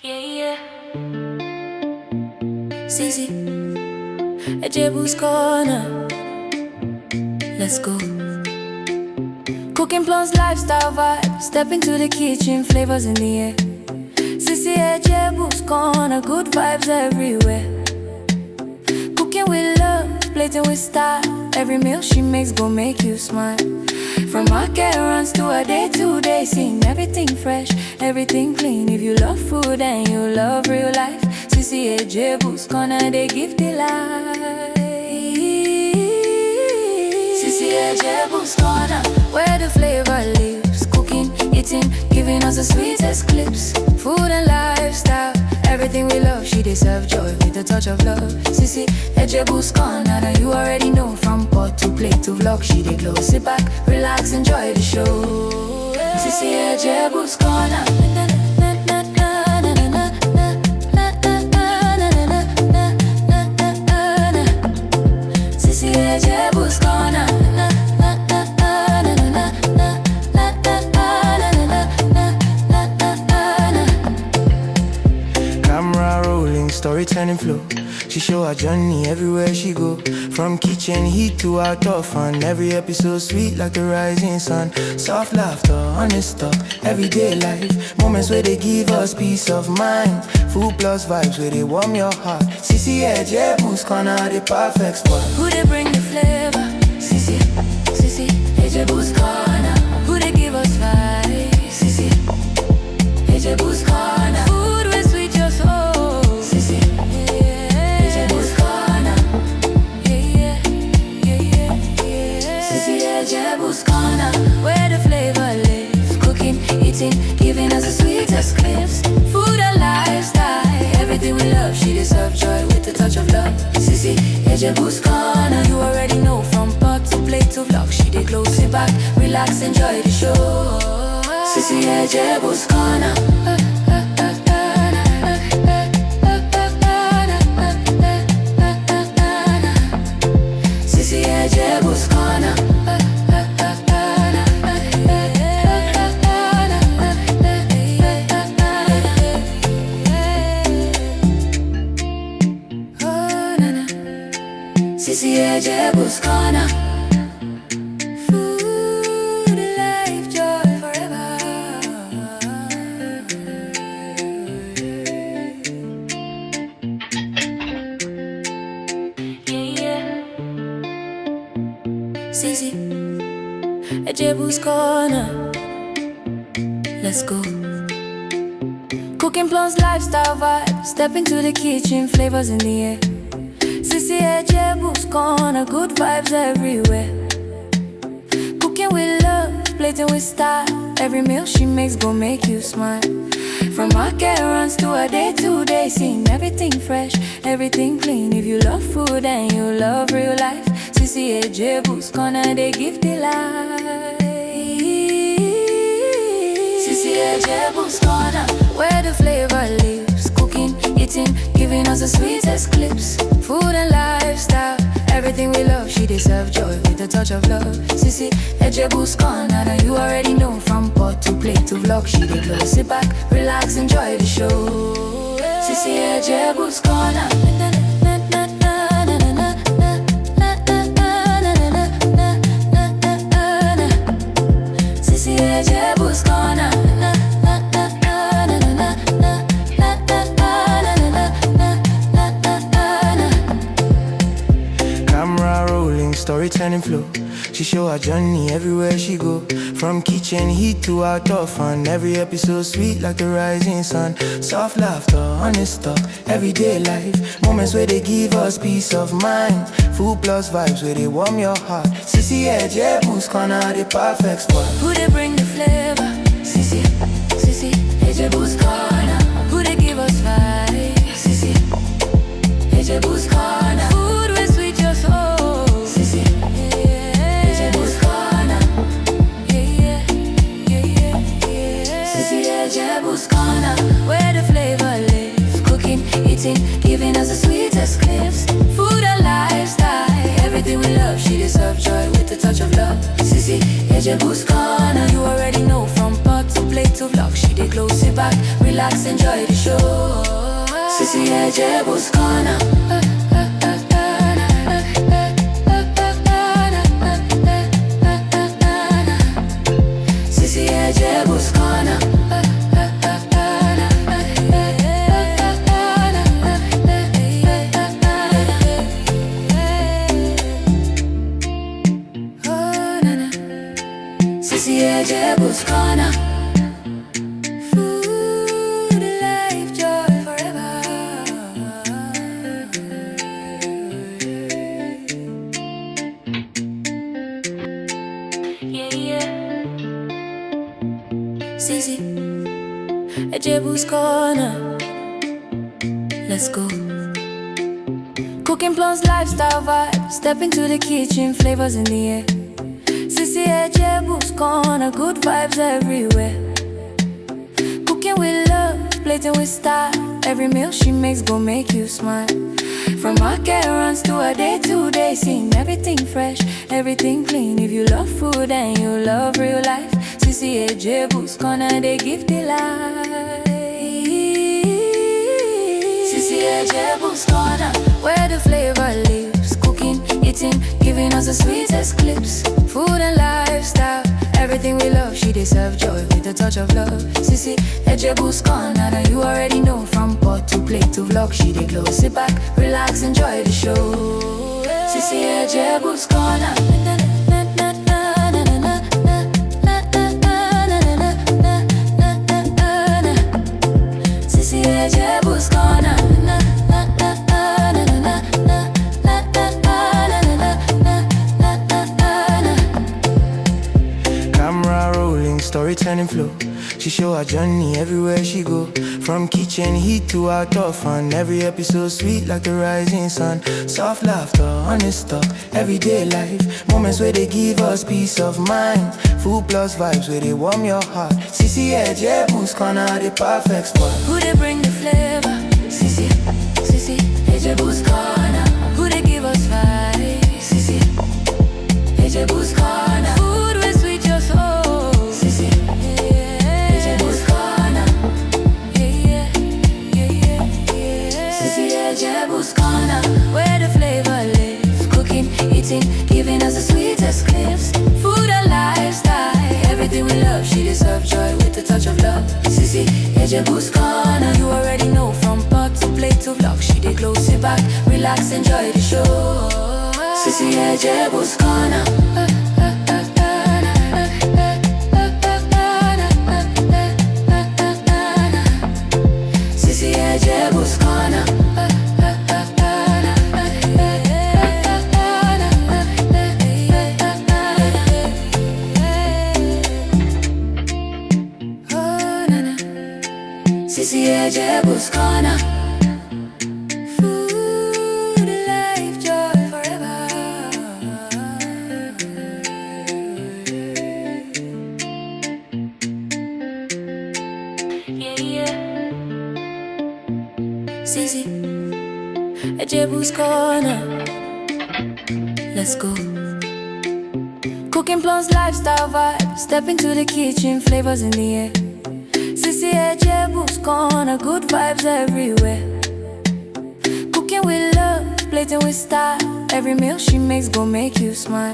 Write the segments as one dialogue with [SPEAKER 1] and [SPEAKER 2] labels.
[SPEAKER 1] Yeah. Sisiijebu'scorner. Let's go. Cooking plums, lifestyle vibe. Step into the kitchen, flavors in the air. Sisiijebu'scorner, good vibes everywhere. Cooking with love, plating with style. Every meal she makes gon' make you smile. From market runs to a day-to-day scene. Everything fresh, everything clean. If you love food and you love real life, Sisiijebu'scorner, they give delight. Sisiijebu'scorner, where the flavor lives. Cooking, eating, giving us the sweetest clips. Food and lifestyle, everything we love, she deserves joy with a touch of love. Sisiijebu'scorner, now you already know. From pot to plate to vlog, she dey glow. Sit back, relax, enjoy the show. Sisiijebu'scorner. Sisiijebu'scorner.
[SPEAKER 2] Camera rolling, story turning flow. She show her journey everywhere she go. From kitchen heat to outdoor fun. Every episode sweet like the rising sun. Soft laughter, honest talk, everyday life. Moments where they give us peace of mind. Food plus vibes where they warm your heart. Sisiijebu'scorner, the perfect spot.
[SPEAKER 1] Who they bring the flavor? Sisiijebu'scorner. Who they give us vibes? Sisiijebu'scorner. Food will sweet your soul. Sisiijebu'scorner. Sisiijebu'scorner, where the flavor lives. Cooking, eating, giving us the sweetest clips. Food and lifestyle, everything we love, she deserves joy with a touch of love. Sisiijebu'scorner, you already know. From pot to plate to vlog, she dey glow. Sit back, relax, enjoy the show. Sisiijebu'scorner. Sisiijebu'scorner. Sisiijebu'scorner. Food, life, joy forever. Yeah. Sisiijebu'scorner. Let's go. Cooking plums, lifestyle vibe. Step into the kitchen, flavors in the air. Sisiijebu'scorner, good vibes everywhere. Cooking with love, plating with style. Every meal she makes gon' make you smile. From market runs to a day-to-day scene. Everything fresh, everything clean. If you love food and you love real life, Sisiijebu'scorner, they give delight. Sisiijebu'scorner, where the flavor lives. Cooking, eating, giving us the sweetest clips. Food and lifestyle, everything we love, she deserves joy with a touch of love. Sisiijebu'scorner, now you already know. From pot to plate to vlog, she dey glow. Sit back, relax, enjoy the show. Sisiijebu'scorner. Sisiijebu'scorner.
[SPEAKER 2] Camera rolling, story turning flow. She show her journey everywhere she go. From kitchen heat to outdoor fun. Every episode sweet like the rising sun. Soft laughter, honest talk, everyday life. Moments where they give us peace of mind. Food plus vibes where they warm your heart. Sisiijebu'scorner, the perfect spot.
[SPEAKER 1] Who they bring the flavor? Sisiijebu'scorner. Who they give us vibes? Sisiijebu'scorner. Food will sweet your soul. Sisiijebu'scorner. Sisiijebu'scorner, where the flavor lives. Cooking, eating, giving us the sweetest clips. Food and lifestyle, everything we love, she deserves joy with a touch of love. Sisiijebu'scorner, you already know. From pot to plate to vlog. She dey glow, sit back, relax, enjoy the show. Sisiijebu'scorner. Sisiijebu'scorner. Sisiijebu'scorner. Food, life, joy forever. Yeah, yeah. Sisiijebu'scorner. Let's go. Cooking plums, lifestyle vibe. Step into the kitchen, flavors in the air. Sisiijebu'scorner, good vibes everywhere. Cooking with love, plating with style. Every meal she makes gon' make you smile. From market runs to a day-to-day scene. Everything fresh, everything clean. If you love food and you love real life, Sisiijebu'scorner, they give delight. Sisiijebu'scorner, where the flavor lives. Cooking, eating, giving us the sweetest clips. Food and lifestyle, everything we love. She deserves joy with a touch of love. Sisiijebu'scorner, now you already know. From pot to plate to vlog, she dey glow. Sit back, relax, enjoy the show. Sisiijebu'scorner. Sisiijebu'scorner.
[SPEAKER 2] Camera rolling, story turning flow. She show her journey everywhere she go. From kitchen heat to outdoor fun. Every episode sweet like the rising sun. Soft laughter, honest talk, everyday life. Moments where they give us peace of mind. Food plus vibes where they warm your heart. Sisiijebu'scorner, the perfect spot.
[SPEAKER 1] Who they bring the flavor? Sisiijebu'scorner. Who they give us vibes? Sisiijebu'scorner. Food will sweet your soul. Sisiijebu'scorner. Sisiijebu'scorner, where the flavor lives. Cooking, eating, giving us the sweetest clips. Food and lifestyle, everything we love. She deserves joy with a touch of love. Sisiijebu'scorner, you already know. From pot to plate to vlog, she dey glow. Sit back, relax, enjoy the show. Sisiijebu'scorner. Sisiijebu'scorner. Sisiijebu'scorner. Food, life, joy forever. Yeah, yeah. Sisiijebu'scorner. Let's go. Cooking plums, lifestyle vibe. Step into the kitchen, flavors in the air. Sisiijebu'scorner, good vibes everywhere. Cooking with love, plating with style. Every meal she makes gon' make you smile.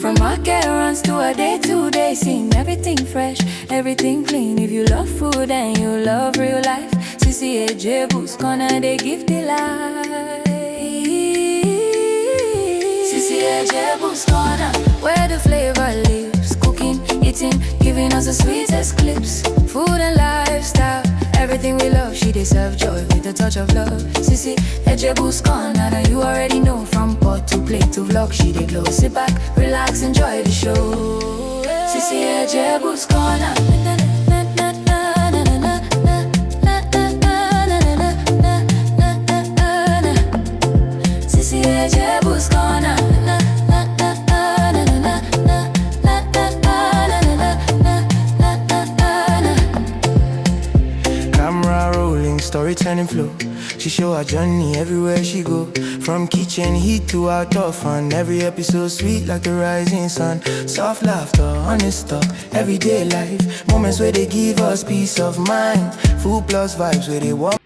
[SPEAKER 1] From market runs to a day-to-day scene. Everything fresh, everything clean. If you love food and you love real life, Sisiijebu'scorner, they give delight. Sisiijebu'scorner, where the flavor lives. Cooking, eating, giving us the sweetest clips. Food and lifestyle, everything we love. She deserves joy with a touch of love. Sisiijebu'scorner, now you already know. From pot to plate to vlog, she dey glow. Sit back, relax, enjoy the show. Sisiijebu'scorner. Sisiijebu'scorner.
[SPEAKER 2] Camera rolling. scrolling, story turning flow. She show her journey everywhere she go. From kitchen heat to outdoor fun. Every episode sweet like the rising sun. Soft laughter, honest talk, everyday life. Moments where they give us peace of mind. Food plus vibes where they walk.